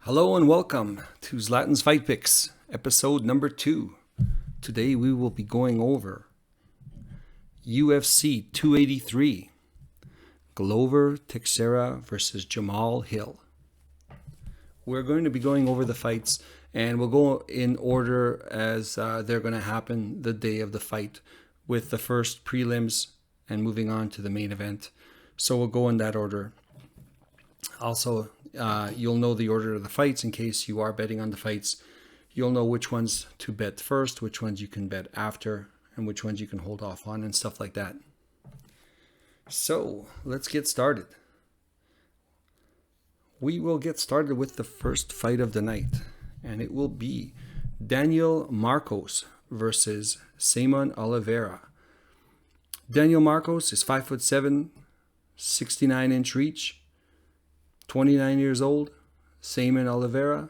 Hello and welcome to Zlatan's Fight Picks, episode number 2. Today we will be going over UFC 283, Glover Teixeira versus Jamal Hill. We're going to be going over the fights and we'll go in order as they're going to happen the day of the fight, with the first prelims and moving on to the main event. So we'll go in that order. Also, you'll know the order of the fights in case you are betting on the fights. You'll know which ones to bet first, which ones you can bet after, and which ones you can hold off on and stuff like that. So let's get started. We will get started with the first fight of the night, and it will be Daniel Marcos versus Simon Oliveira. Daniel Marcos is 5'7", 69-inch reach, 29 years old. Simon Oliveira,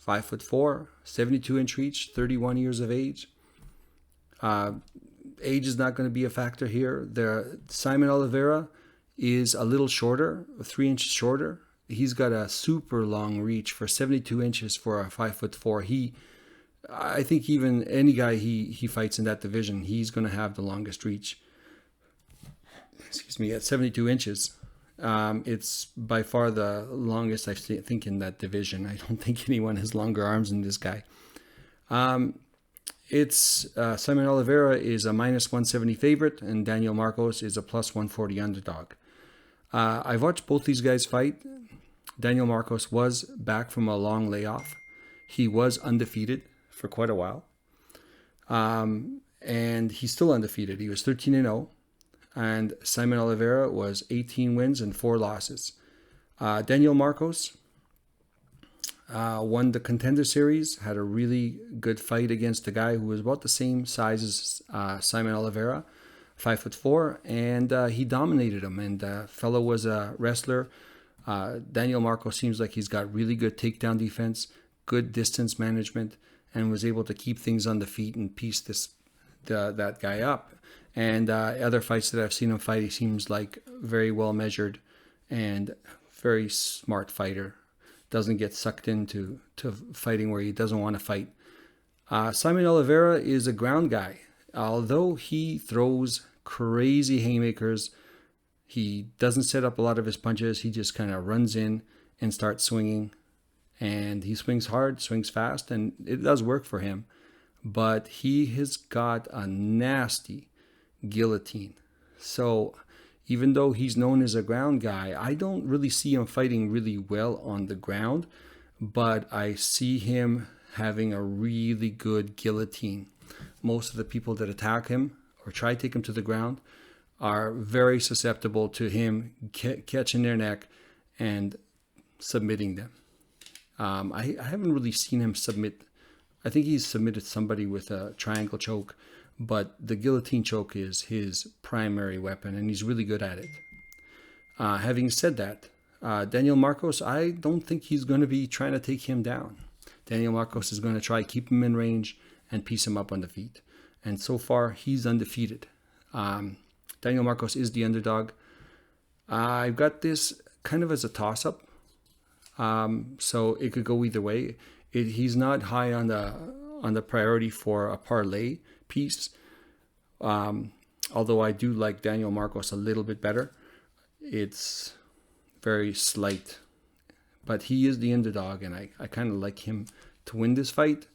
5'4", 72-inch reach, 31 years of age. Age is not going to be a factor here. Simon Oliveira is a little shorter, 3 inches shorter. He's got a super long reach for 72 inches for a 5'4". I think even any guy he fights in that division, he's going to have the longest reach. At 72 inches. It's by far the longest I think in that division. I don't think anyone has longer arms than this guy. Simon Oliveira is a minus 170 favorite, and Daniel Marcos is a plus 140 underdog. I've watched both these guys fight. Daniel Marcos was back from a long layoff. He was undefeated for quite a while. And he's still undefeated. He was 13-0. And Simon Oliveira was 18 wins and 4 losses. Daniel Marcos won the Contender Series, had a really good fight against a guy who was about the same size as Simon Oliveira, 5'4", and he dominated him. And the fellow was a wrestler. Daniel Marcos seems like he's got really good takedown defense, good distance management, and was able to keep things on the feet and piece that guy up. And other fights that I've seen him fight, he seems like very well measured and very smart fighter. Doesn't get sucked into fighting where he doesn't want to fight. Simon Oliveira is a ground guy. Although he throws crazy haymakers, he doesn't set up a lot of his punches. He just kind of runs in and starts swinging. And he swings hard, swings fast, and it does work for him. But he has got a nasty guillotine. So even though he's known as a ground guy, I don't really see him fighting really well on the ground, but I see him having a really good guillotine. Most of the people that attack him or try to take him to the ground are very susceptible to him catching their neck and submitting them. I haven't really seen him submit. I think he's submitted somebody with a triangle choke, but the guillotine choke is his primary weapon, and he's really good at it. Having said that, Daniel Marcos, I don't think he's going to be trying to take him down. Daniel Marcos is going to try to keep him in range and piece him up on the feet. And so far, he's undefeated. Daniel Marcos is the underdog. I've got this kind of as a toss-up, so it could go either way. He's not high on the priority for a parlay piece, although I do like Daniel Marcos a little bit better. It's very slight, but he is the underdog, and I kind of like him to win this fight,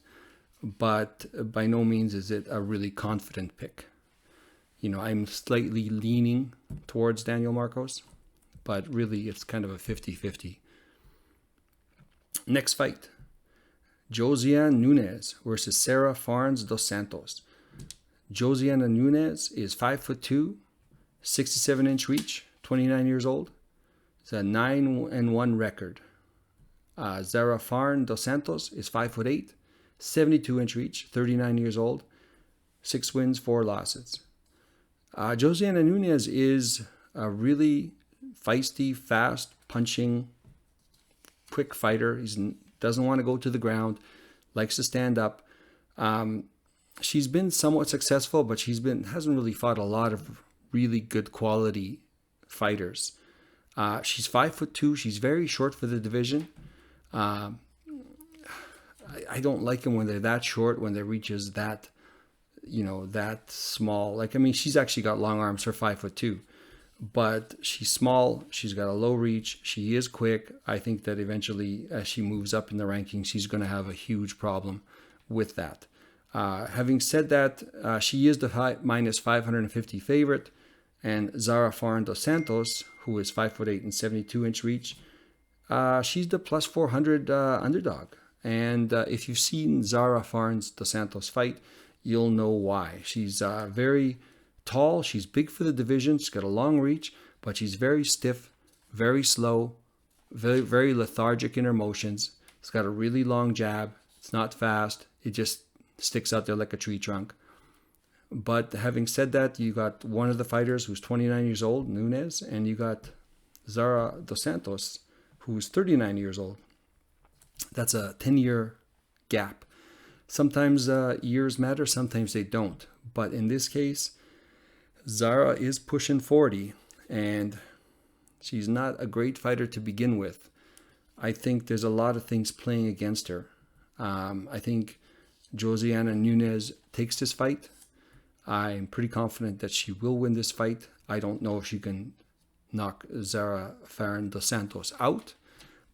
but by no means is it a really confident pick. I'm slightly leaning towards Daniel Marcos, but really it's kind of a 50-50. Next fight, Josiane Nunes versus Sarah Farnes dos Santos. Josiane Nunes is 5'2", 67-inch reach, 29 years old. It's a 9-1 record. Sarah Farnes dos Santos is 5'8", 72-inch reach, 39 years old, 6 wins, 4 losses. Josiane Nunes is a really feisty, fast, punching, quick fighter. He doesn't want to go to the ground, likes to stand up. She's been somewhat successful, but hasn't really fought a lot of really good quality fighters. She's 5'2". She's very short for the division. I don't like them when they're that short, when their reach is that, that small. Like, I mean, she's actually got long arms for 5'2", but she's small. She's got a low reach. She is quick. I think that eventually, as she moves up in the rankings, she's going to have a huge problem with that. Having said that, she is the minus 550 favorite, and Zara Faran dos Santos, who is 5'8" and 72-inch reach, she's the plus 400 underdog. And if you've seen Zara Faran dos Santos fight, you'll know why. She's very tall. She's big for the division. She's got a long reach, but she's very stiff, very slow, very, very lethargic in her motions. It's got a really long jab. It's not fast. It just sticks out there like a tree trunk. But having said that, you got one of the fighters who's 29 years old, Nunes, and you got Zara dos Santos, who's 39 years old. That's a 10-year gap. Sometimes years matter, sometimes they don't. But in this case, Zara is pushing 40, and she's not a great fighter to begin with. I think there's a lot of things playing against her. I think Josiana Nunes takes this fight. I'm pretty confident that she will win this fight. I don't know if she can knock Zara Faran dos Santos out,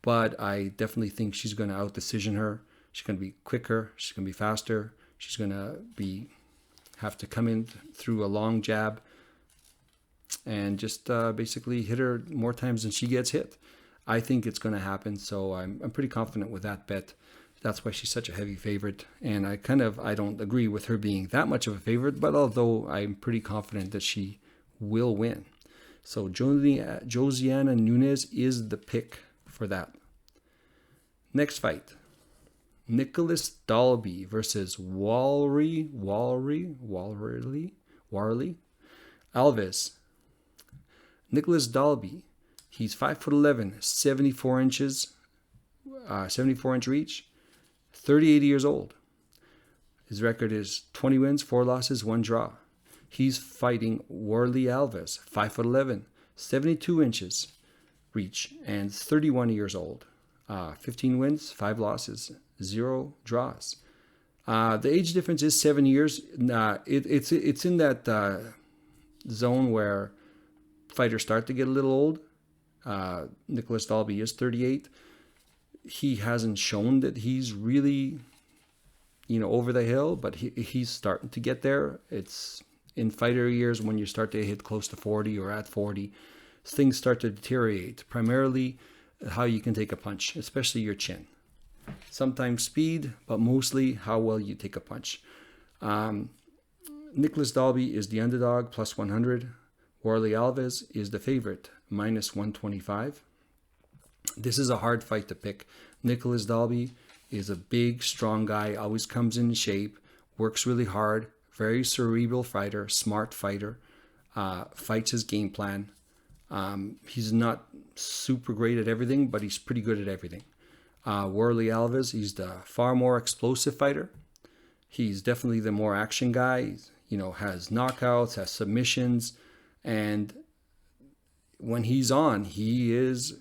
but I definitely think she's going to out-decision her. She's going to be quicker. She's going to be faster. She's going to have to come in through a long jab and just basically hit her more times than she gets hit. I think it's going to happen, so I'm pretty confident with that bet. That's why she's such a heavy favorite, and I don't agree with her being that much of a favorite, but although I'm pretty confident that she will win. So Josiana Nunes is the pick for that. Next fight, Nicholas Dalby versus Warlley Alves. Nicholas Dalby, he's 5'11", 74 inches, 74-inch reach, 38 years old. His record is 20 wins, 4 losses, 1 draw. He's fighting Warlley Alves, 5'11", 72 inches reach, and 31 years old. 15 wins, 5 losses, 0 draws. The age difference is 7 years. It's in that zone where fighters start to get a little old. Nicholas Dalby is 38. He hasn't shown that he's really, over the hill, but he's starting to get there. It's in fighter years when you start to hit close to 40 or at 40, things start to deteriorate. Primarily how you can take a punch, especially your chin. Sometimes speed, but mostly how well you take a punch. Nicholas Dalby is the underdog, plus 100. Warlley Alves is the favorite, minus 125. This is a hard fight to pick. Nicholas Dalby is a big, strong guy, always comes in shape, works really hard, very cerebral fighter, smart fighter, fights his game plan. He's not super great at everything, but he's pretty good at everything. Warlley Alves, he's the far more explosive fighter. He's definitely the more action guy. Has knockouts, has submissions, and when he's on, he is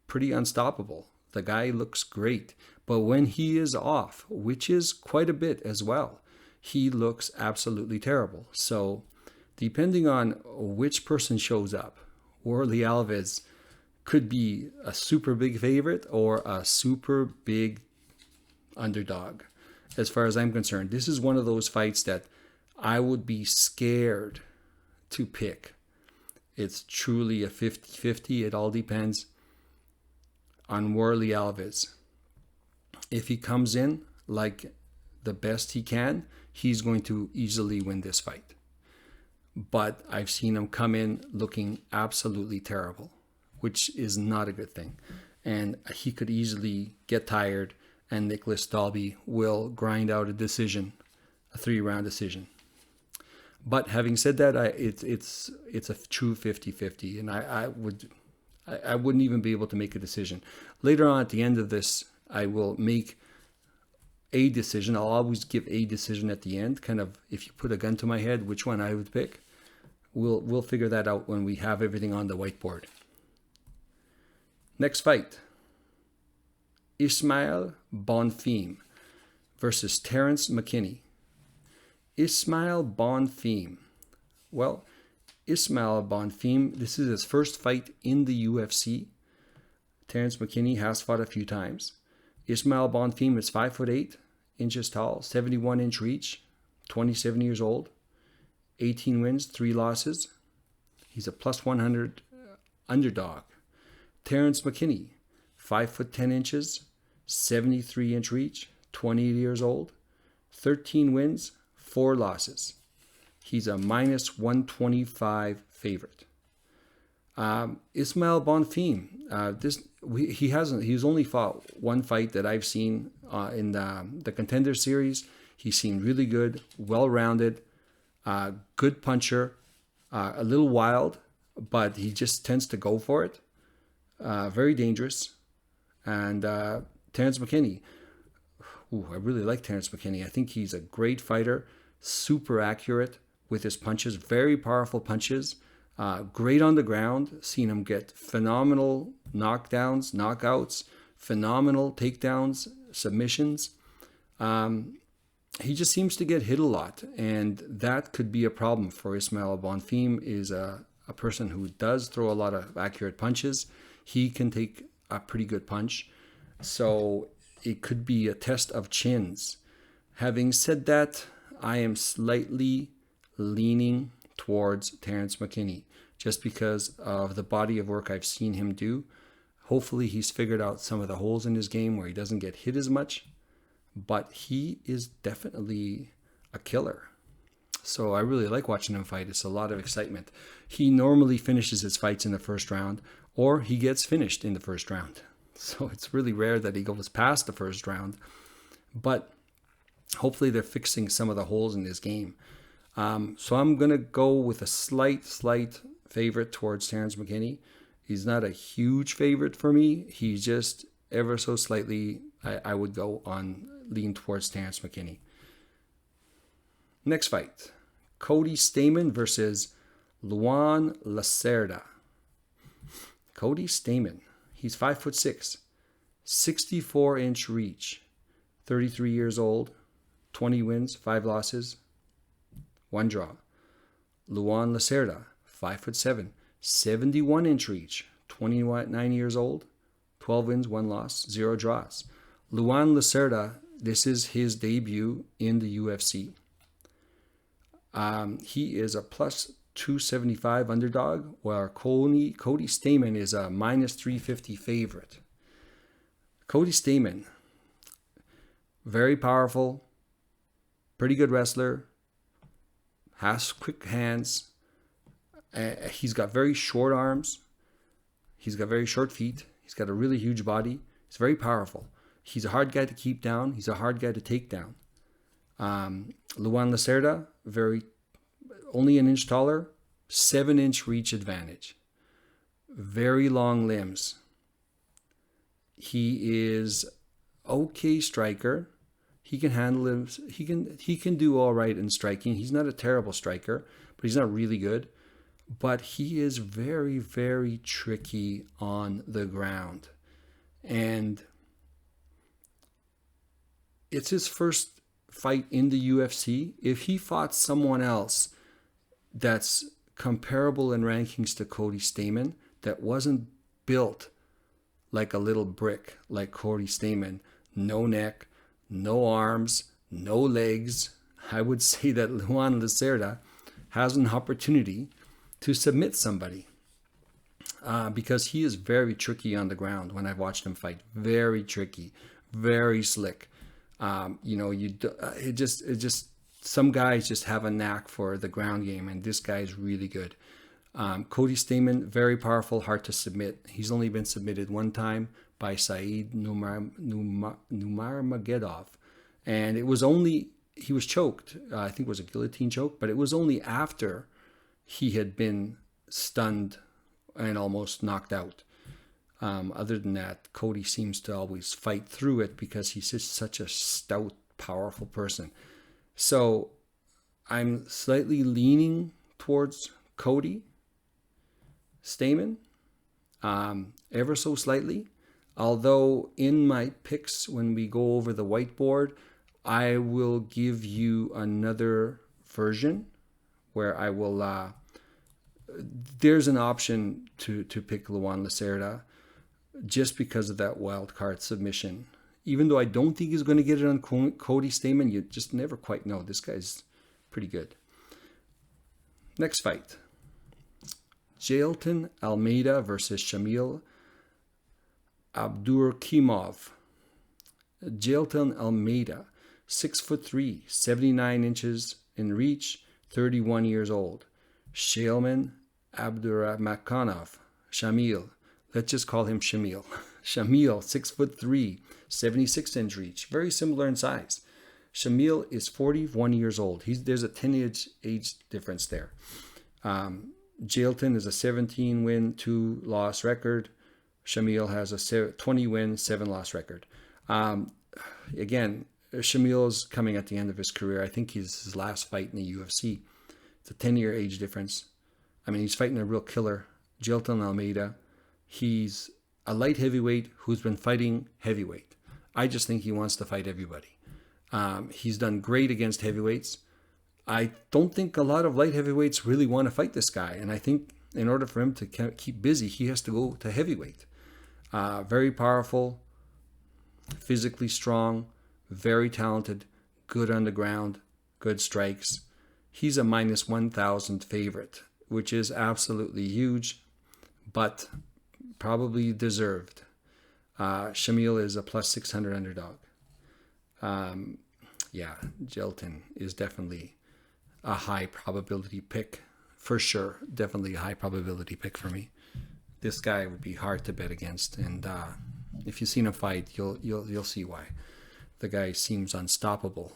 pretty unstoppable. The guy looks great, but when he is off, which is quite a bit as well, he looks absolutely terrible. So depending on which person shows up, Warlley Alves could be a super big favorite or a super big underdog. As far as I'm concerned, this is one of those fights that I would be scared to pick. It's truly a 50-50. It all depends on Warlley Alves. If he comes in like the best he can, he's going to easily win this fight. But I've seen him come in looking absolutely terrible, which is not a good thing. And he could easily get tired, and Nicholas Dalby will grind out a decision, a 3-round decision. But having said that, it's a true 50-50, and I wouldn't even be able to make a decision. Later on at the end of this, I will make a decision. I'll always give a decision at the end, kind of if you put a gun to my head, which one I would pick. We'll figure that out when we have everything on the whiteboard. Next fight. Ismail Bonfim versus Terence McKinney. Ismail Bonfim. Well, Ismail Bonfim, this is his first fight in the UFC. Terence McKinney has fought a few times. Ismail Bonfim is 5'8" tall, 71-inch reach, 27 years old, 18 wins, 3 losses. He's a plus 100 underdog. Terence McKinney, 5'10", 73-inch reach, 28 years old, 13 wins, 4 losses. He's a minus 125 favorite. Ismail Bonfim, he's only fought one fight that I've seen in the Contender Series. He seemed really good, well-rounded, good puncher, a little wild, but he just tends to go for it. Very dangerous. And Terence McKinney, I really like Terence McKinney. I think he's a great fighter, super accurate with his punches, very powerful punches. Great on the ground. Seen him get phenomenal knockdowns, knockouts, phenomenal takedowns, submissions. He just seems to get hit a lot, and that could be a problem for Ismail Bonfim. Is a person who does throw a lot of accurate punches. He can take a pretty good punch, so it could be a test of chins. Having said that, I am slightly leaning towards Terence McKinney just because of the body of work I've seen him do. Hopefully he's figured out some of the holes in his game where he doesn't get hit as much, but he is definitely a killer. So I really like watching him fight. It's a lot of excitement. He normally finishes his fights in the first round, or he gets finished in the first round. So it's really rare that he goes past the first round, but hopefully they're fixing some of the holes in his game. So I'm going to go with a slight favorite towards Terence McKinney. He's not a huge favorite for me. He's just ever so slightly, I would go on lean towards Terence McKinney. Next fight, Cody Stamann versus Luan Lacerda. Cody Stamann, he's 5'6", 64-inch reach, 33 years old, 20 wins, 5 losses, 1 draw. Luan Lacerda, 5'7", 71-inch reach, 29 years old, 12 wins, 1 loss, 0 draws. Luan Lacerda, this is his debut in the UFC. He is a plus 275 underdog, while Cody Stamann is a minus 350 favorite. Cody Stamann, very powerful, pretty good wrestler, has quick hands. He's got very short arms. He's got very short feet. He's got a really huge body. He's very powerful. He's a hard guy to keep down. He's a hard guy to take down. Luan Lacerda, only an inch taller, 7-inch reach advantage. Very long limbs. He is okay striker. He can handle him. He can do all right in striking. He's not a terrible striker, but he's not really good. But he is very, very tricky on the ground. And it's his first fight in the UFC. If he fought someone else that's comparable in rankings to Cody Stamann, that wasn't built like a little brick like Cody Stamann, no neck, no arms, no legs, I would say that Luan Lacerda has an opportunity to submit somebody because he is very tricky on the ground. When I've watched him fight, very tricky, very slick. It just some guys just have a knack for the ground game, and this guy is really good. Cody Stamann, very powerful, hard to submit. He's only been submitted one time by Said Nurmagomedov, and he was choked. I think it was a guillotine choke, but it was only after he had been stunned and almost knocked out. Other than that, Cody seems to always fight through it because he's just such a stout, powerful person. So I'm slightly leaning towards Cody Stamann, ever so slightly. Although in my picks, when we go over the whiteboard, I will give you another version where I will, there's an option to pick Luan Lacerda just because of that wild card submission. Even though I don't think he's going to get it on Cody Stamann, you just never quite know. This guy's pretty good. Next fight. Jailton Almeida versus Shamil Abdurakhimov. Jailton Almeida, 6'3", 79 inches in reach, 31 years old. Shamil Abdurakhimov, Shamil, let's just call him Shamil. Shamil, 6'3", 76 inch reach, very similar in size. Shamil is 41 years old. There's a 10 age difference there. Jailton is a 17-win, 2-loss record. Shamil has a 20-win, 7-loss record. Again, Shamil's coming at the end of his career. I think he's his last fight in the UFC. It's a 10-year age difference. I mean, he's fighting a real killer. Jailton Almeida, he's a light heavyweight who's been fighting heavyweight. I just think he wants to fight everybody. He's done great against heavyweights. I don't think a lot of light heavyweights really want to fight this guy. And I think in order for him to keep busy, he has to go to heavyweight. Very powerful, physically strong, very talented, good on the ground, good strikes. He's a minus 1,000 favorite, which is absolutely huge, but probably deserved. Shamil is a plus 600 underdog. Yeah, Jailton is definitely a high probability pick for sure. Definitely a high probability pick for me. This guy would be hard to bet against, and if you've seen him fight, you'll see why. The guy seems unstoppable.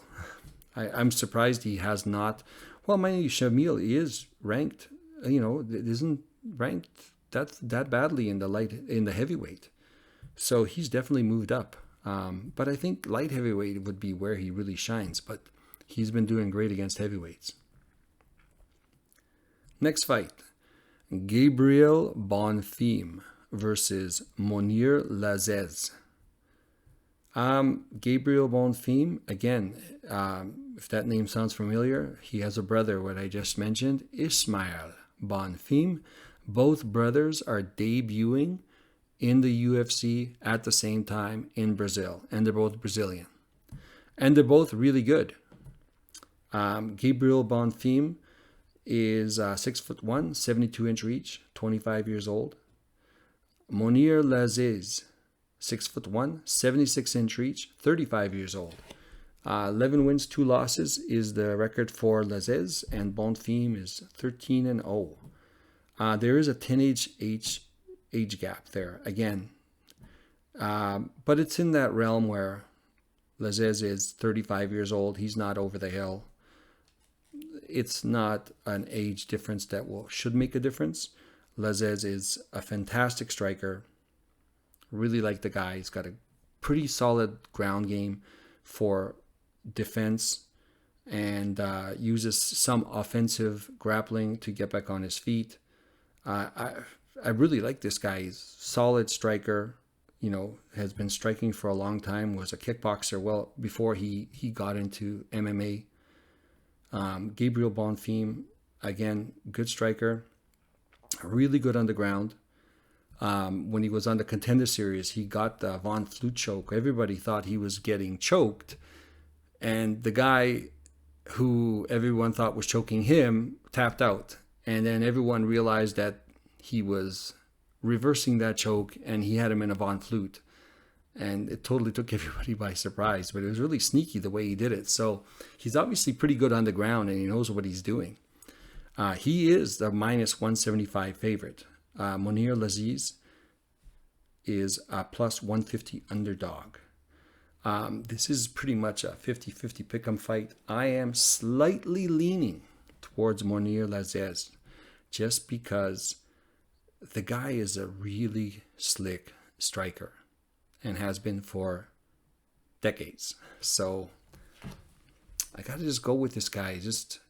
I'm surprised he has not. Well, mind you, Shamil is ranked. Isn't ranked that badly in the heavyweight. So he's definitely moved up. But I think light heavyweight would be where he really shines. But he's been doing great against heavyweights. Next fight. Gabriel Bonfim versus Monir Lazez. Gabriel Bonfim, again, if that name sounds familiar, he has a brother, what I just mentioned, Ismail Bonfim. Both brothers are debuting in the UFC at the same time in Brazil, and they're both Brazilian. And they're both really good. Gabriel Bonfim is 6'1", 72 inch reach, 25 years old. Monir Lazez, 6'1", 76 inch reach, 35 years old. 11 wins, 2 losses is the record for Lazez, and Bonfim is 13-0. There is a 10 age gap there again, but it's in that realm where Lazez is 35 years old. He's not over the hill. It's not an age difference that should make a difference. Lazez is a fantastic striker. Really like the guy. He's got a pretty solid ground game for defense, and uses some offensive grappling to get back on his feet. I really like this guy. He's a solid striker, has been striking for a long time, was a kickboxer well before he got into MMA. Gabriel Bonfim, again, good striker, really good on the ground. When he was on the Contender Series, he got the Von Flue choke. Everybody thought he was getting choked, and the guy who everyone thought was choking him tapped out. And then everyone realized that he was reversing that choke, and he had him in a Von Flute. And it totally took everybody by surprise, but it was really sneaky the way he did it. So he's obviously pretty good on the ground, and he knows what he's doing. He is the minus 175 favorite. Monir Lazez is a plus 150 underdog. This is pretty much a 50-50 pick'em fight. I am slightly leaning towards Monir Lazez just because the guy is a really slick striker and has been for decades. So I got to just go with this guy. Just,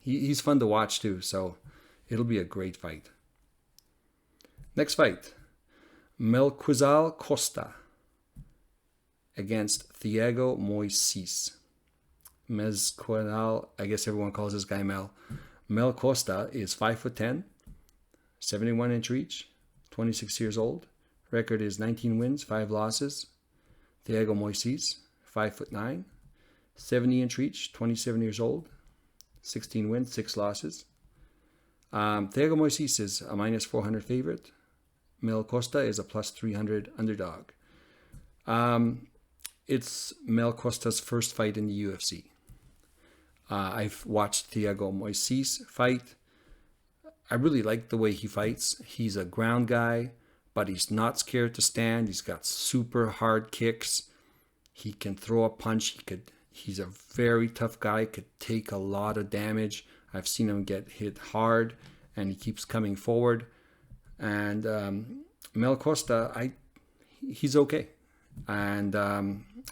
he's fun to watch too. So it'll be a great fight. Next fight. Melquizal Costa against Thiago Moises. Mezquinal, I guess everyone calls this guy Mel. Mel Costa is 5'10", 71-inch reach, 26 years old. Record is 19 wins, 5 losses. Thiago Moises, 5'9", 70-inch reach, 27 years old, 16 wins, 6 losses. Thiago Moises is a minus 400 favorite. Mel Costa is a plus 300 underdog. It's Mel Costa's first fight in the UFC. I've watched Thiago Moises fight. I really like the way he fights. He's a ground guy, but he's not scared to stand. He's got super hard kicks. He can throw a punch. He's a very tough guy, could take a lot of damage. I've seen him get hit hard, and he keeps coming forward. And Mel Costa, he's okay. And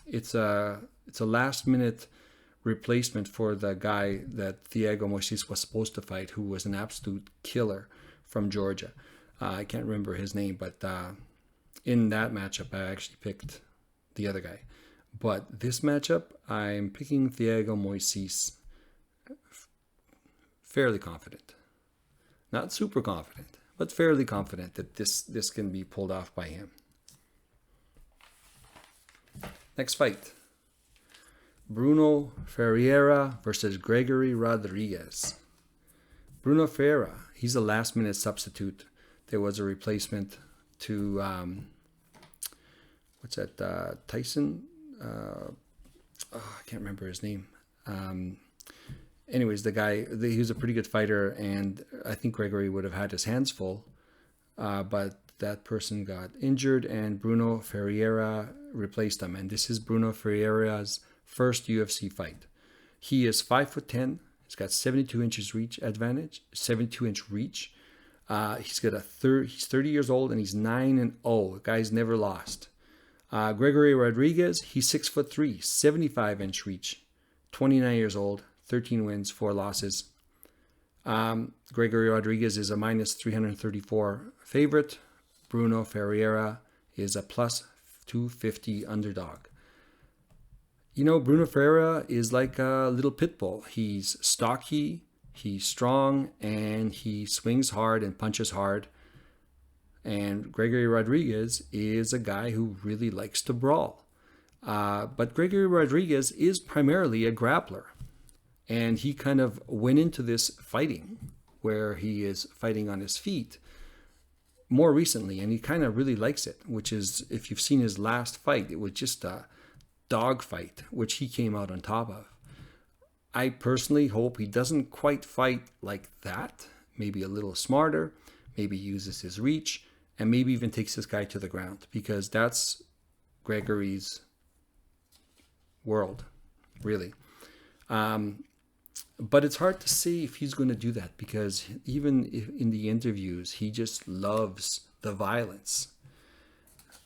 it's a last-minute replacement for the guy that Thiago Moises was supposed to fight, who was an absolute killer from Georgia. I can't remember his name, but in that matchup, I actually picked the other guy. But this matchup, I'm picking Thiago Moises fairly confident. Not super confident, but fairly confident that this can be pulled off by him. Next fight. Bruno Ferreira versus Gregory Rodriguez. Bruno Ferreira, he's a last-minute substitute. There was a replacement to, Tyson? I can't remember his name. Anyways, he was a pretty good fighter, and I think Gregory would have had his hands full, but that person got injured, and Bruno Ferreira replaced him. And this is Bruno Ferreira's first UFC fight. He is 5'10". He's got 72 inches reach advantage, 72-inch reach. He's 30 years old, and he's 9-0. The guy's never lost. Gregory Rodriguez, he's 6'3", 75-inch reach, 29 years old, 13 wins, 4 losses. Gregory Rodriguez is a minus 334 favorite. Bruno Ferreira is a plus 250 underdog. You know, Bruno Ferreira is like a little pit bull. He's stocky, he's strong, and he swings hard and punches hard. And Gregory Rodriguez is a guy who really likes to brawl. But Gregory Rodriguez is primarily a grappler. And he kind of went into this fighting where he is fighting on his feet more recently. And he kind of really likes it, which is, if you've seen his last fight, it was just a dog fight, which he came out on top of. I personally hope he doesn't quite fight like that. Maybe a little smarter, maybe uses his reach, and maybe even takes this guy to the ground, because that's Gregory's world, really. But it's hard to say if he's going to do that, because even in the interviews, he just loves the violence.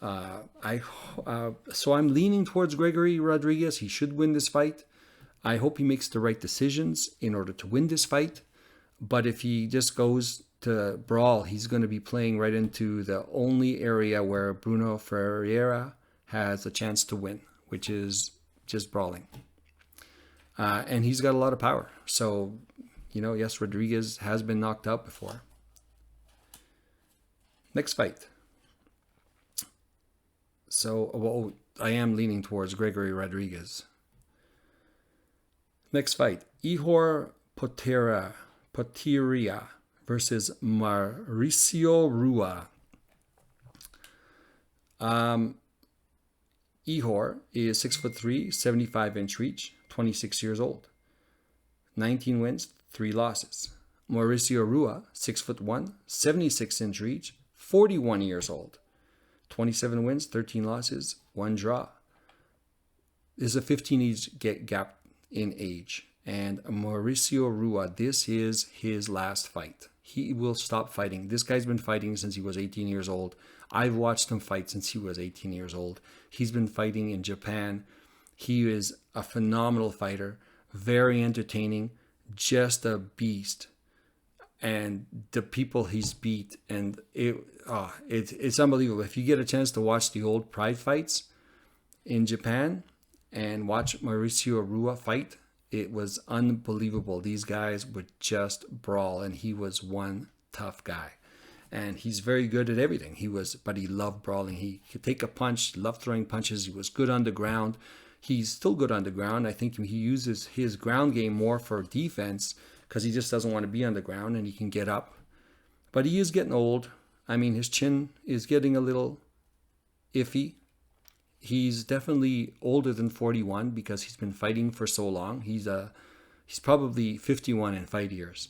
So I'm leaning towards Gregory Rodriguez. He should win this fight. I hope he makes the right decisions in order to win this fight. But if he just goes to brawl, he's going to be playing right into the only area where Bruno Ferreira has a chance to win, which is just brawling. And he's got a lot of power. So, yes, Rodriguez has been knocked out before. Next fight. So, I am leaning towards Gregory Rodriguez. Next fight. Ihor Potieria versus Mauricio Rua. Ihor is 6'3", 75-inch reach, 26 years old. 19 wins, 3 losses. Mauricio Rua, 6'1", 76-inch reach, 41 years old. 27 wins, 13 losses, 1 draw. There's a 15-age gap in age. And Mauricio Rua, this is his last fight. He will stop fighting. This guy's been fighting since he was 18 years old. I've watched him fight since he was 18 years old. He's been fighting in Japan. He is a phenomenal fighter, very entertaining, just a beast. and the people he's beat, and it's unbelievable. If you get a chance to watch the old Pride fights in Japan and watch Mauricio Rua fight, it was unbelievable. These guys would just brawl, and he was one tough guy. And he's very good at everything. But he loved brawling. He could take a punch, loved throwing punches. He was good on the ground. He's still good on the ground. I think he uses his ground game more for defense because he just doesn't want to be on the ground and he can get up. But he is getting old. I mean, his chin is getting a little iffy. He's definitely older than 41 because he's been fighting for so long. He's probably 51 in fight years.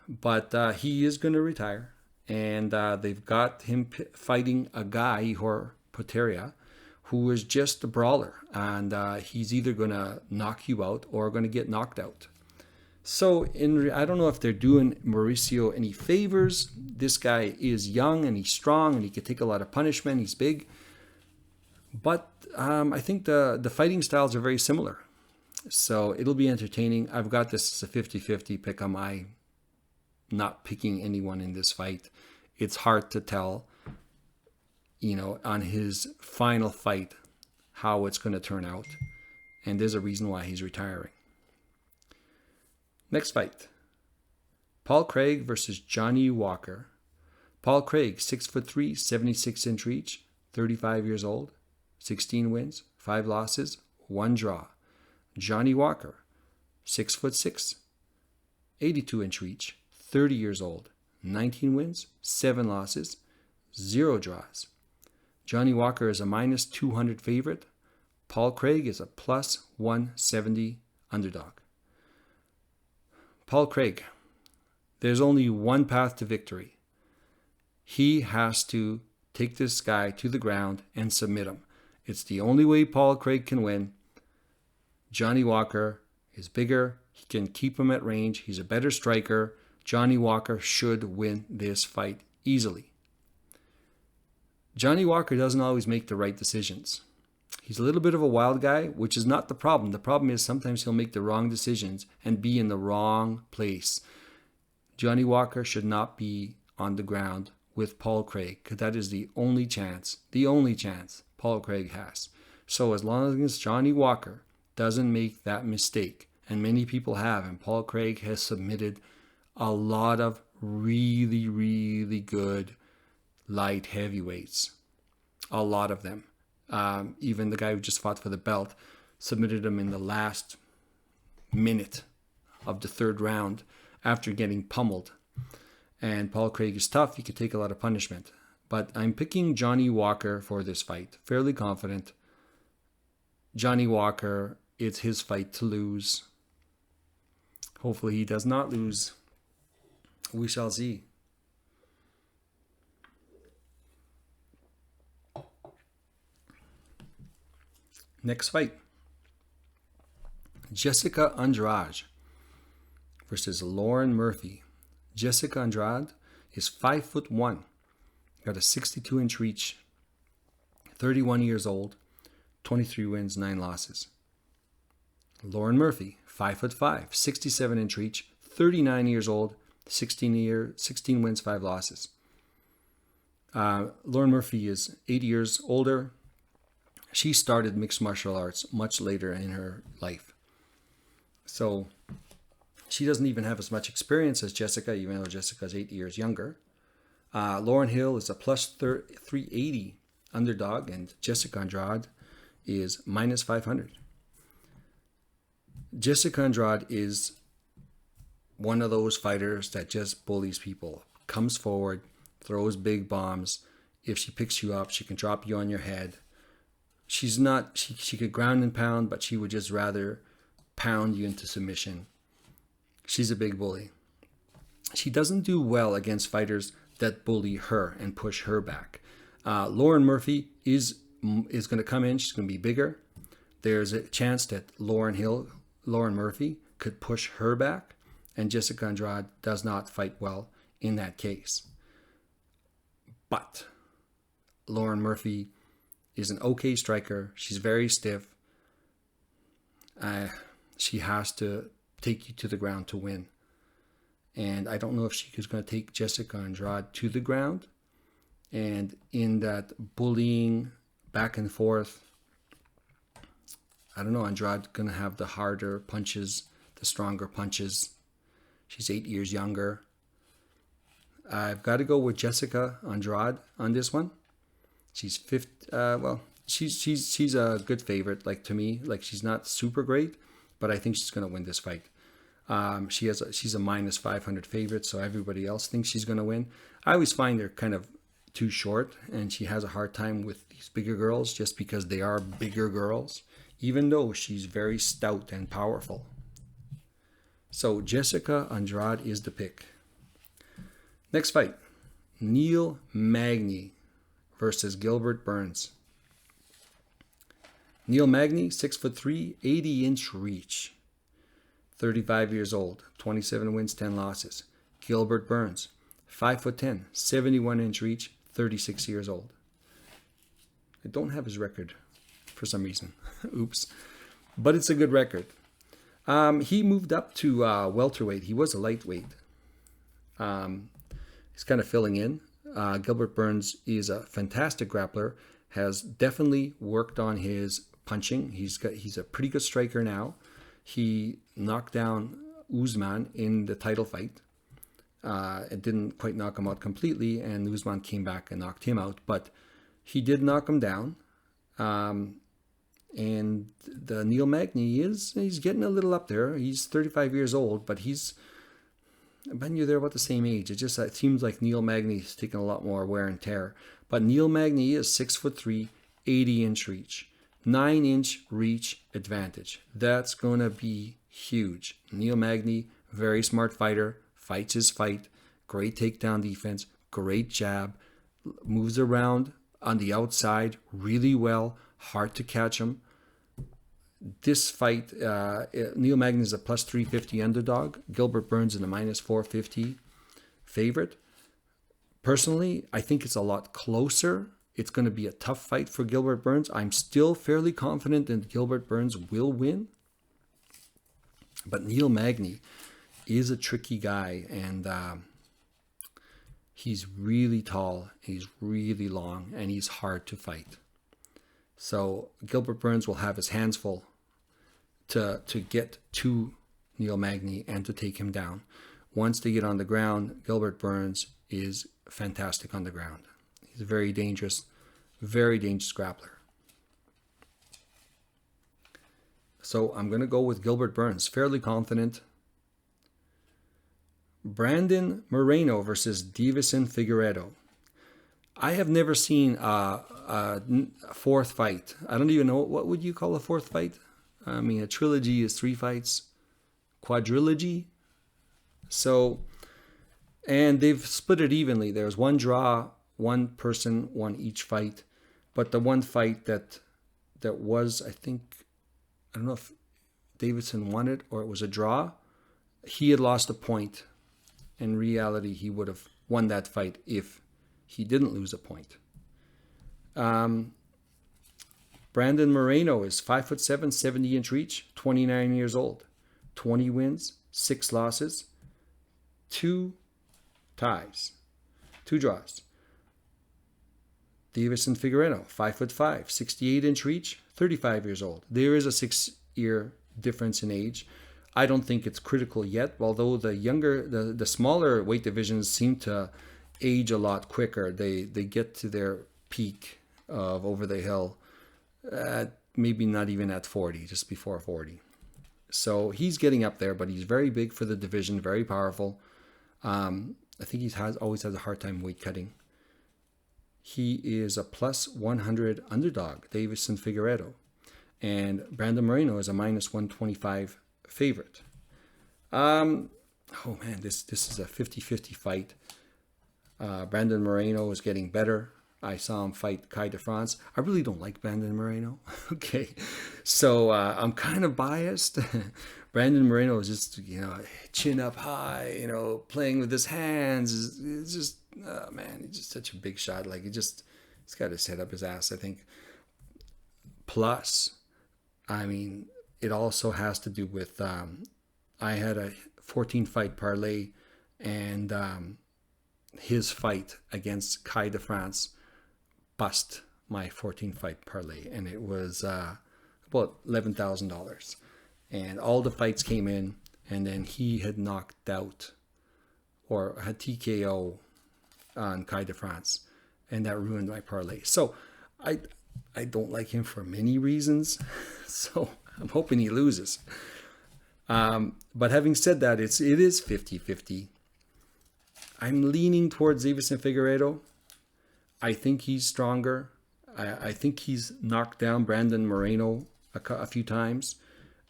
But he is going to retire. And they've got him fighting a guy, Ihor Potieria, who is just a brawler. And he's either going to knock you out or going to get knocked out. So I don't know if they're doing Mauricio any favors. This guy is young and he's strong and he can take a lot of punishment. He's big. But I think the fighting styles are very similar. So it'll be entertaining. I've got this as a 50-50 pick. I'm not picking anyone in this fight. It's hard to tell, on his final fight, how it's going to turn out. And there's a reason why he's retiring. Next fight. Paul Craig versus Johnny Walker. Paul Craig, 6'3", 76-inch reach, 35 years old, 16 wins, 5 losses, 1 draw. Johnny Walker, 6'6", 82-inch reach, 30 years old, 19 wins, 7 losses, 0 draws. Johnny Walker is a minus 200 favorite. Paul Craig is a plus 170 underdog. Paul Craig, there's only one path to victory. He has to take this guy to the ground and submit him. It's the only way Paul Craig can win. Johnny Walker is bigger. He can keep him at range. He's a better striker. Johnny Walker should win this fight easily. Johnny Walker doesn't always make the right decisions. He's a little bit of a wild guy, which is not the problem. The problem is sometimes he'll make the wrong decisions and be in the wrong place. Johnny Walker should not be on the ground with Paul Craig because that is the only chance Paul Craig has. So as long as Johnny Walker doesn't make that mistake, and many people have, and Paul Craig has submitted a lot of really, really good light heavyweights. A lot of them. Even the guy who just fought for the belt submitted him in the last minute of the 3rd round after getting pummeled. And Paul Craig is tough. He could take a lot of punishment. But I'm picking Johnny Walker for this fight. Fairly confident. Johnny Walker, it's his fight to lose. Hopefully he does not lose. We shall see. Next fight. Jessica Andrade versus Lauren Murphy. Jessica Andrade is 5'1", got a 62-inch reach, 31 years old, 23 wins, 9 losses. Lauren Murphy, 5'5", 67-inch reach, 39 years old, 16 wins, 5 losses. Lauren Murphy is 8 years older. She started mixed martial arts much later in her life. So she doesn't even have as much experience as Jessica, even though Jessica's 8 years younger. Lauren Hill is a plus 380 underdog, and Jessica Andrade is minus 500. Jessica Andrade is one of those fighters that just bullies people. Comes forward, throws big bombs. If she picks you up, she can drop you on your head. She's not, she could ground and pound, but she would just rather pound you into submission. She's a big bully. She doesn't do well against fighters that bully her and push her back. Lauren Murphy is going to come in. She's going to be bigger. There's a chance that Lauren Murphy could push her back, and Jessica Andrade does not fight well in that case. But Lauren Murphy is an okay striker. She's very stiff. She has to take you to the ground to win. And I don't know if she was going to take Jessica Andrade to the ground. And in that bullying back and forth, I don't know, Andrade going to have the harder punches, the stronger punches. She's 8 years younger. I've got to go with Jessica Andrade on this one. She's she's a good favorite, like to me. Like she's not super great, but I think she's going to win this fight. She's a minus 500 favorite, so everybody else thinks she's going to win. I always find her kind of too short, and she has a hard time with these bigger girls just because they are bigger girls, even though she's very stout and powerful. So Jessica Andrade is the pick. Next fight, Neil Magny versus Gilbert Burns. Neil Magny, 6'3", 80-inch reach. 35 years old, 27 wins, 10 losses. Gilbert Burns, 5'10", 71-inch reach, 36 years old. I don't have his record for some reason. Oops. But it's a good record. He moved up to welterweight. He was a lightweight. He's kind of filling in. Gilbert Burns is a fantastic grappler, has definitely worked on his punching. He's a pretty good striker now. He knocked down Usman in the title fight. It didn't quite knock him out completely, and Usman came back and knocked him out, but he did knock him down. And the Neil Magny he's getting a little up there. He's 35 years old, but Ben, you're there about the same age. It seems like Neil Magny is taking a lot more wear and tear. But Neil Magny is 6'3", 80-inch reach, 9-inch reach advantage. That's going to be huge. Neil Magny, very smart fighter, fights his fight, great takedown defense, great jab, moves around on the outside really well, hard to catch him. This fight, Neil Magny is a plus 350 underdog. Gilbert Burns is a minus 450 favorite. Personally, I think it's a lot closer. It's going to be a tough fight for Gilbert Burns. I'm still fairly confident that Gilbert Burns will win. But Neil Magny is a tricky guy, and he's really tall, he's really long, and he's hard to fight. So Gilbert Burns will have his hands full to get to Neil Magny and to take him down. Once they get on the ground, Gilbert Burns is fantastic on the ground. He's a very dangerous grappler. So I'm going to go with Gilbert Burns, fairly confident. Brandon Moreno versus Deiveson Figueiredo. I have never seen a fourth fight. I don't even know, what would you call a fourth fight? I mean, a trilogy is 3 fights. Quadrilogy. So, and they've split it evenly. There's one draw, one person won each fight. But the one fight that was, I don't know if Deiveson won it or it was a draw. He had lost a point. In reality, he would have won that fight if he didn't lose a point. Brandon Moreno is 5'7", 70-inch reach, 29 years old, 20 wins, 6 losses, 2 ties, 2 draws. Deiveson Figueiredo, 5'5", 68-inch reach, 35 years old. There is a 6-year difference in age. I don't think it's critical yet, although the smaller weight divisions seem to age a lot quicker. They get to their peak of over the hill at maybe not even at 40, just before 40. So he's getting up there, but he's very big for the division, very powerful. I think he always has a hard time weight cutting. He is a plus 100 underdog, Deiveson Figueiredo. And Brandon Moreno is a minus 125 favorite. Oh man, this is a 50-50 fight. Brandon Moreno is getting better. I saw him fight Kai de France. I really don't like Brandon Moreno. Okay, so I'm kind of biased. Brandon Moreno is just, chin up high, playing with his hands. It's just, oh man, he's just such a big shot. Like he's got his head up his ass, I think. Plus, I mean, it also has to do with, I had a 14-fight parlay And his fight against Kai de France bust my 14 fight parlay, and it was about $11,000. And all the fights came in, and then he had knocked out or had TKO on Kai de France, and that ruined my parlay. So I don't like him for many reasons. So I'm hoping he loses. But having said that, it is 50-50. I'm leaning towards Davison Figueiredo. I think he's stronger. I think he's knocked down Brandon Moreno a few times.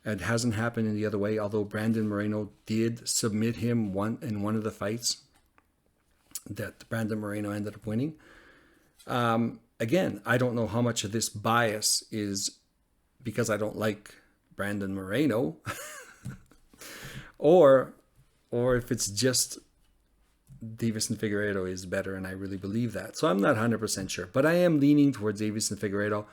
It hasn't happened in the other way, although Brandon Moreno did submit him in one of the fights that Brandon Moreno ended up winning. Again, I don't know how much of this bias is because I don't like Brandon Moreno or if it's just Davison Figueiredo is better, and I really believe that. So I'm not 100% sure, but I am leaning towards Davison Figueiredo.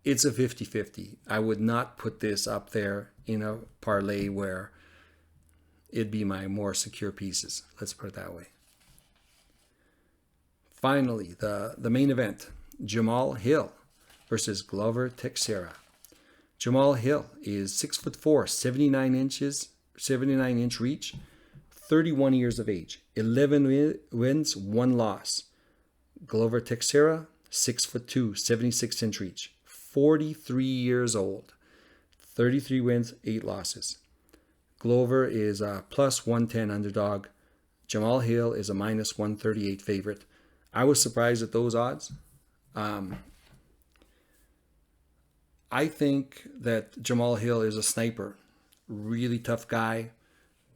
It's a 50-50. I would not put this up there in a parlay where it'd be my more secure pieces. Let's put it that way. Finally, the main event, Jamal Hill versus Glover Teixeira. Jamal Hill is 6'4", 79-inch reach, 31 years of age, 11 wins, 1 loss. Glover Teixeira, 6'2", 76-inch reach, 43 years old, 33 wins, 8 losses. Glover is a plus 110 underdog. Jamal Hill is a minus 138 favorite. I was surprised at those odds. I think that Jamal Hill is a sniper. Really tough guy,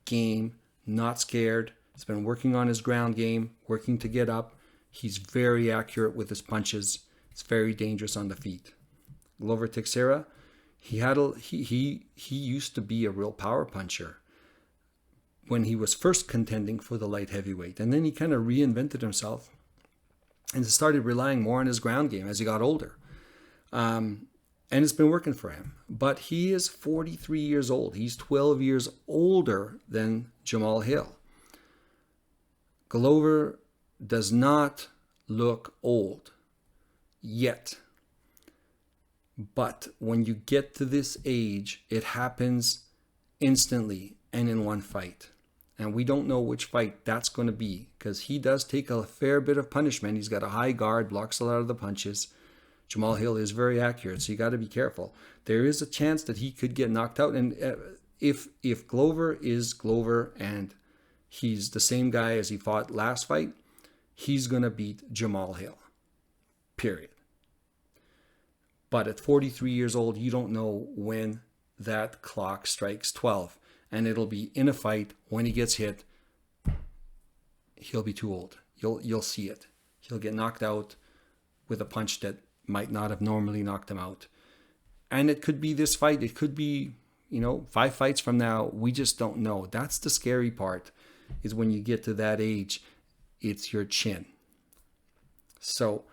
game, not scared. He's been working on his ground game, working to get up. He's very accurate with his punches. It's very dangerous on the feet. Glover Teixeira, he used to be a real power puncher when he was first contending for the light heavyweight, and then he kind of reinvented himself and started relying more on his ground game as he got older. And it's been working for him. But he is 43 years old. He's 12 years older than Jamal Hill. Glover does not look old yet. But when you get to this age, it happens instantly and in one fight. And we don't know which fight that's going to be, because he does take a fair bit of punishment. He's got a high guard, blocks a lot of the punches. Jamal Hill is very accurate, so you got to be careful. There is a chance that he could get knocked out. And if Glover is Glover and he's the same guy as he fought last fight, he's going to beat Jamal Hill. Period. But at 43 years old, you don't know when that clock strikes 12. And it'll be in a fight. When he gets hit, he'll be too old. You'll see it. He'll get knocked out with a punch that might not have normally knocked him out. And it could be this fight. It could be, 5 fights from now. We just don't know. That's the scary part, is when you get to that age, it's your chin. So,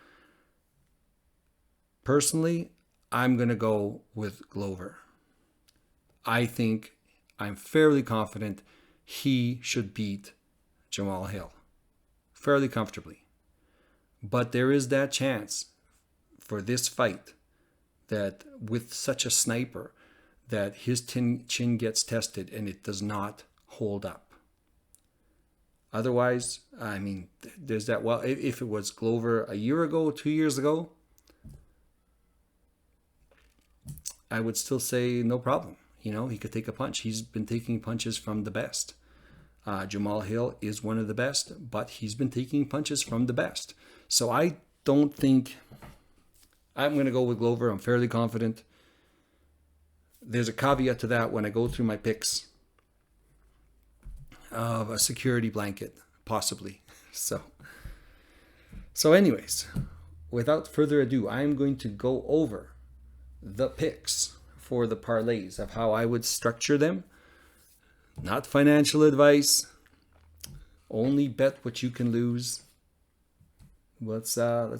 personally, I'm going to go with Glover. I'm fairly confident he should beat Jamal Hill. Fairly comfortably. But there is that chance for this fight that with such a sniper that his chin gets tested and it does not hold up. Otherwise, there's that. Well, if it was Glover a year ago, 2 years ago, I would still say no problem. He could take a punch. He's been taking punches from the best. Jamal Hill is one of the best, but he's been taking punches from the best. So I don't think... I'm going to go with Glover. I'm fairly confident. There's a caveat to that when I go through my picks of a security blanket, possibly. So anyways, without further ado, I'm going to go over the picks for the parlays of how I would structure them. Not financial advice. Only bet what you can lose. Let's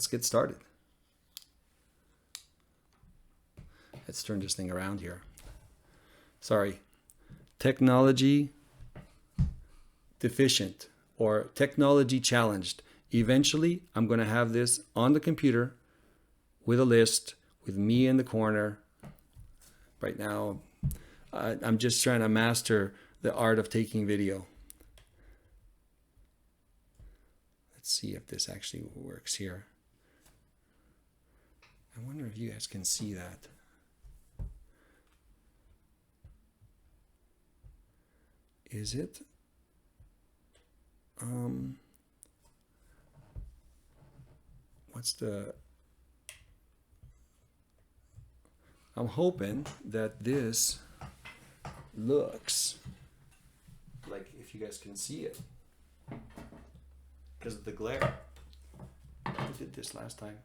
get started. Let's turn this thing around here. Sorry. Technology deficient or technology challenged. Eventually, I'm going to have this on the computer with a list with me in the corner. Right now, I'm just trying to master the art of taking video. Let's see if this actually works here. I wonder if you guys can see that. Is it? What's the... I'm hoping that this looks like, if you guys can see it, because of the glare. I did this last time.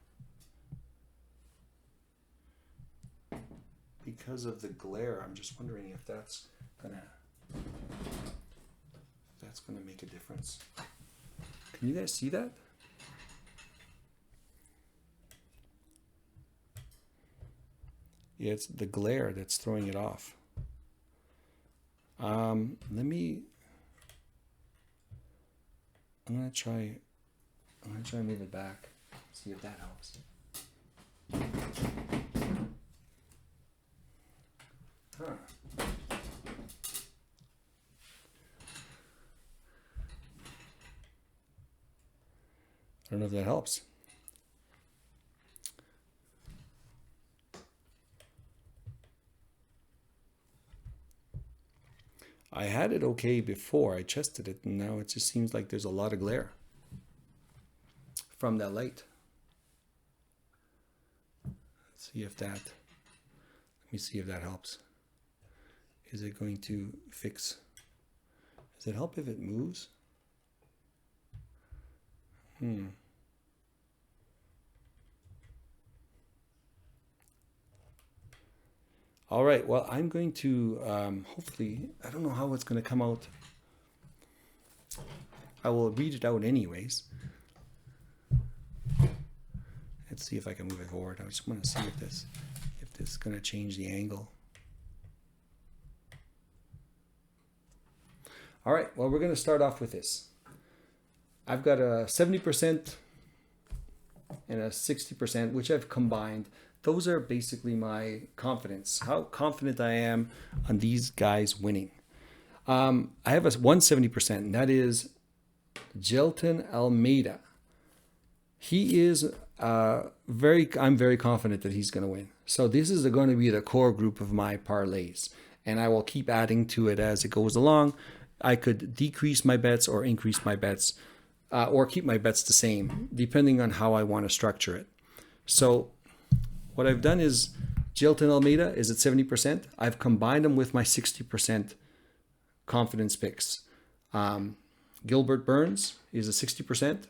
Because of the glare, I'm just wondering if that's gonna make a difference. Can you guys see that? Yeah, it's the glare that's throwing it off. I'm gonna try and move it back. See if that helps. Huh. I don't know if that helps. I had it okay before I tested it, and now it just seems like there's a lot of glare from that light. Let's see if that, let me see if that helps. Is it going to fix? Does it help if it moves? All right, well, I'm going to, hopefully, I don't know how it's going to come out. I will read it out anyways. Let's see if I can move it forward. I just want to see if this is going to change the angle. All right, well, we're going to start off with this. I've got a 70% and a 60%, which I've combined. Those are basically my confidence, how confident I am on these guys winning. I have a 170%, and that is Zlatan Almeida. He is I'm very confident that he's going to win. So this is going to be the core group of my parlays, and I will keep adding to it as it goes along. I could decrease my bets or increase my bets, or keep my bets the same, depending on how I want to structure it. So what I've done is Zlatan Almeida is at 70%. I've combined them with my 60% confidence picks. Gilbert Burns is a 60%.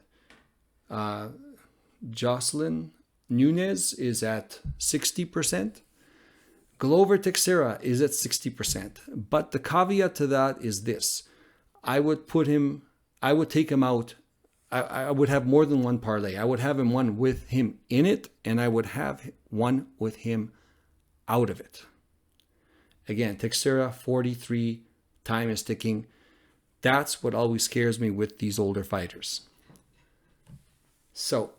Jocelyn Nunez is at 60%. Glover Teixeira is at 60%. But the caveat to that is this. I would take him out. I would have more than one parlay. I would have one with him in it, and I would have one with him out of it. Again, Teixeira, 43, time is ticking. That's what always scares me with these older fighters. So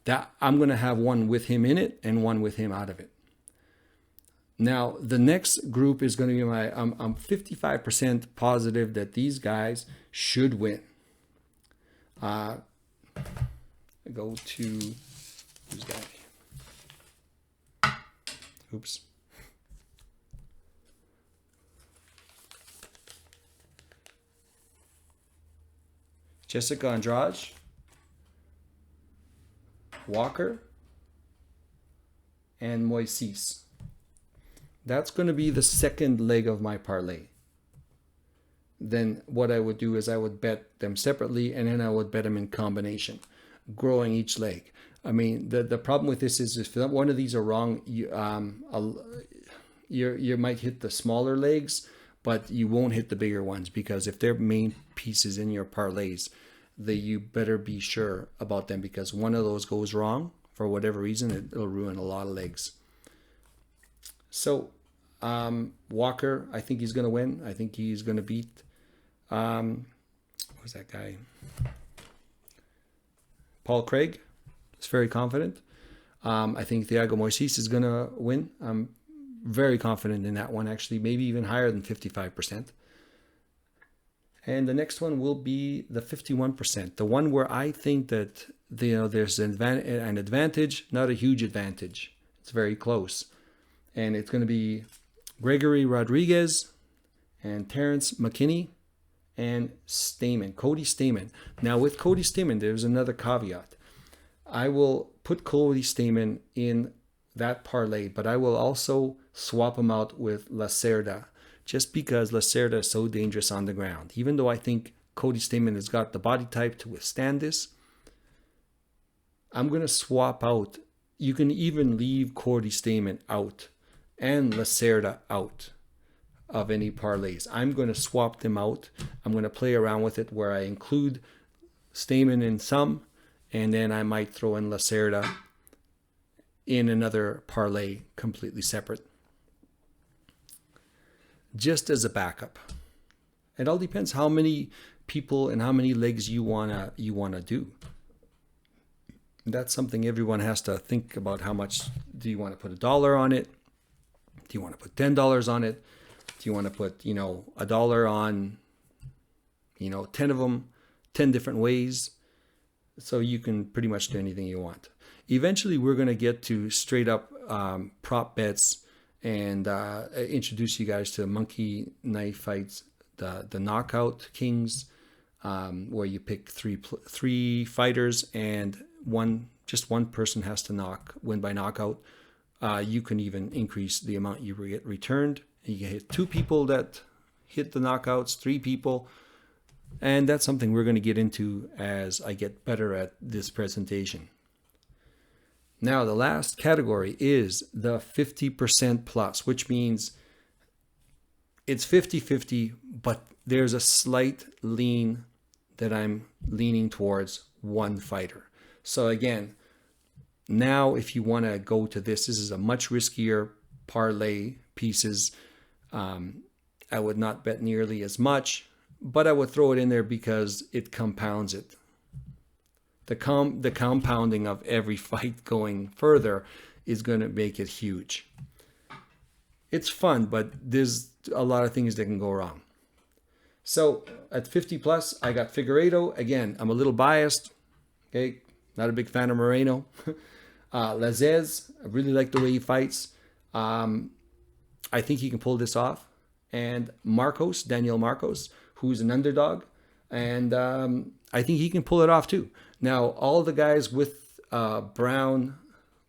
that I'm going to have one with him in it and one with him out of it. Now, the next group is going to be I'm 55% positive that these guys should win. I go to, who's that? Oops. Jessica Andrade, Walker, and Moises. That's going to be the second leg of my parlay. Then what I would do is I would bet them separately, and then I would bet them in combination, growing each leg. I mean, the problem with this is if one of these are wrong, you might hit the smaller legs, but you won't hit the bigger ones, because if they're main pieces in your parlays, you better be sure about them, because one of those goes wrong for whatever reason, it'll ruin a lot of legs. So Walker, I think he's going to win. I think he's going to beat who's that guy? Paul Craig is very confident. I think Thiago Moises is going to win. I'm very confident in that one, actually, maybe even higher than 55%. And the next one will be the 51%, the one where I think that there's an advantage, not a huge advantage. It's very close. And it's going to be Gregory Rodriguez and Terrence McKinney and Cody Stamann. Now with Cody Stamann, there's another caveat. I will put Cody Stamann in that parlay, but I will also swap him out with Lacerda, just because Lacerda is so dangerous on the ground. Even though I think Cody Stamann has got the body type to withstand this, I'm going to swap out. You can even leave Cody Stamann out and Lacerda out of any parlays. I'm going to swap them out. I'm going to play around with it where I include Stamann in some, and then I might throw in Lacerda in another parlay completely separate, just as a backup. It all depends how many people and how many legs you wanna do. That's something everyone has to think about. How much do you want to put $1 on it? Do you want to put $10 on it? Do you want to put $1 on 10 of them, 10 different ways? So you can pretty much do anything you want. Eventually, we're going to get to straight up prop bets and introduce you guys to monkey knife fights, the knockout kings, where you pick three fighters and just one person has to win by knockout. You can even increase the amount you get returned. You can hit 2 people that hit the knockouts, 3 people. And that's something we're going to get into as I get better at this presentation. Now, the last category is the 50% plus, which means it's 50-50, but there's a slight lean that I'm leaning towards one fighter. So again, now if you want to go to this is a much riskier parlay pieces. I would not bet nearly as much, but I would throw it in there because it compounds it. The compounding of every fight going further is going to make it huge. It's fun, but there's a lot of things that can go wrong. So at 50 plus, I got Figueiredo. Again, I'm a little biased. Okay, not a big fan of Moreno. Lazzez, I really like the way he fights. I think he can pull this off. And Daniel Marcos, who's an underdog. And I think he can pull it off too. Now, all the guys with brown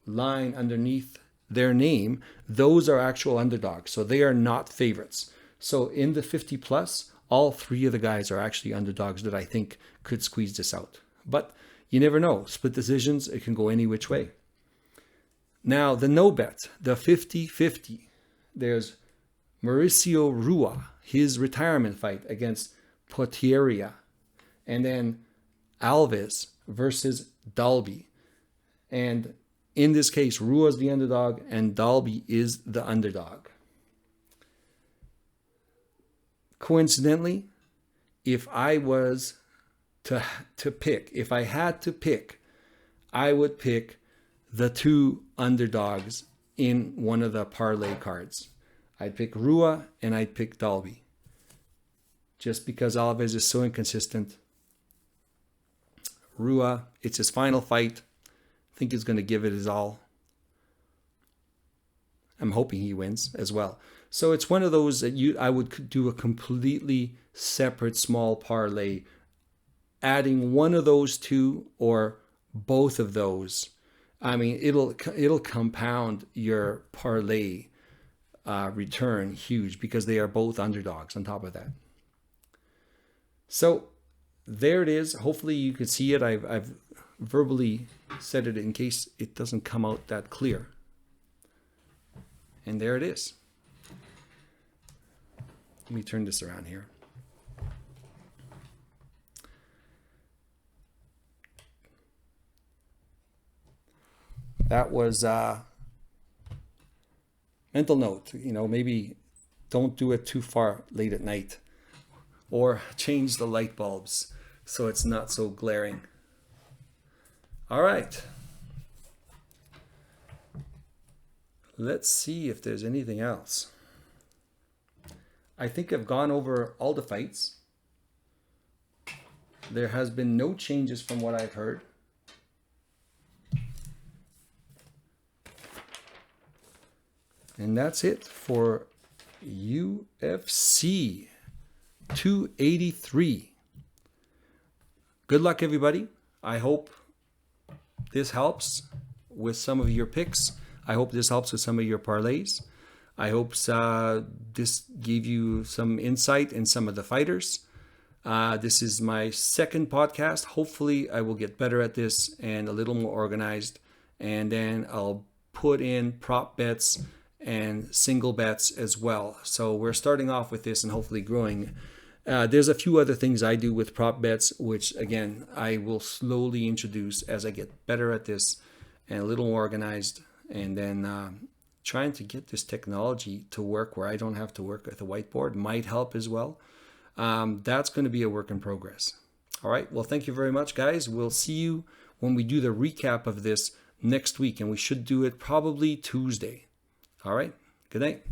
line underneath their name, those are actual underdogs. So they are not favorites. So in the 50 plus, all 3 of the guys are actually underdogs that I think could squeeze this out. But you never know. Split decisions, it can go any which way. Now, the no bet, the 50-50. There's Mauricio Rua, his retirement fight against Teixeira. And then Alves versus Dalby. And in this case, Rua's the underdog and Dalby is the underdog. Coincidentally, if I was to pick, if I had to pick, I would pick the 2 underdogs in one of the parlay cards. I'd pick Rua and I'd pick Dalby. Just because Alves is so inconsistent. Rua, it's his final fight. I think he's going to give it his all. I'm hoping he wins as well. So it's one of those that I would do a completely separate small parlay, adding one of those 2 or both of those. I mean, it'll compound your parlay return huge because they are both underdogs on top of that. So there it is. Hopefully you can see it. I've verbally said it in case it doesn't come out that clear. And there it is. Let me turn this around here. That was mental note. Maybe don't do it too far late at night or change the light bulbs so it's not so glaring. All right. Let's see if there's anything else. I think I've gone over all the fights. There has been no changes from what I've heard. And that's it for UFC 283. Good luck, everybody. I hope this helps with some of your picks. I hope this helps with some of your parlays. I hope this gave you some insight in some of the fighters. This is my second podcast. Hopefully, I will get better at this and a little more organized. And then I'll put in prop bets and single bets as well. So we're starting off with this and hopefully growing. There's a few other things I do with prop bets, which again, I will slowly introduce as I get better at this and a little more organized. And then trying to get this technology to work where I don't have to work with a whiteboard might help as well. That's going to be a work in progress. All right. Well, thank you very much, guys. We'll see you when we do the recap of this next week, and we should do it probably Tuesday. All right. Good night.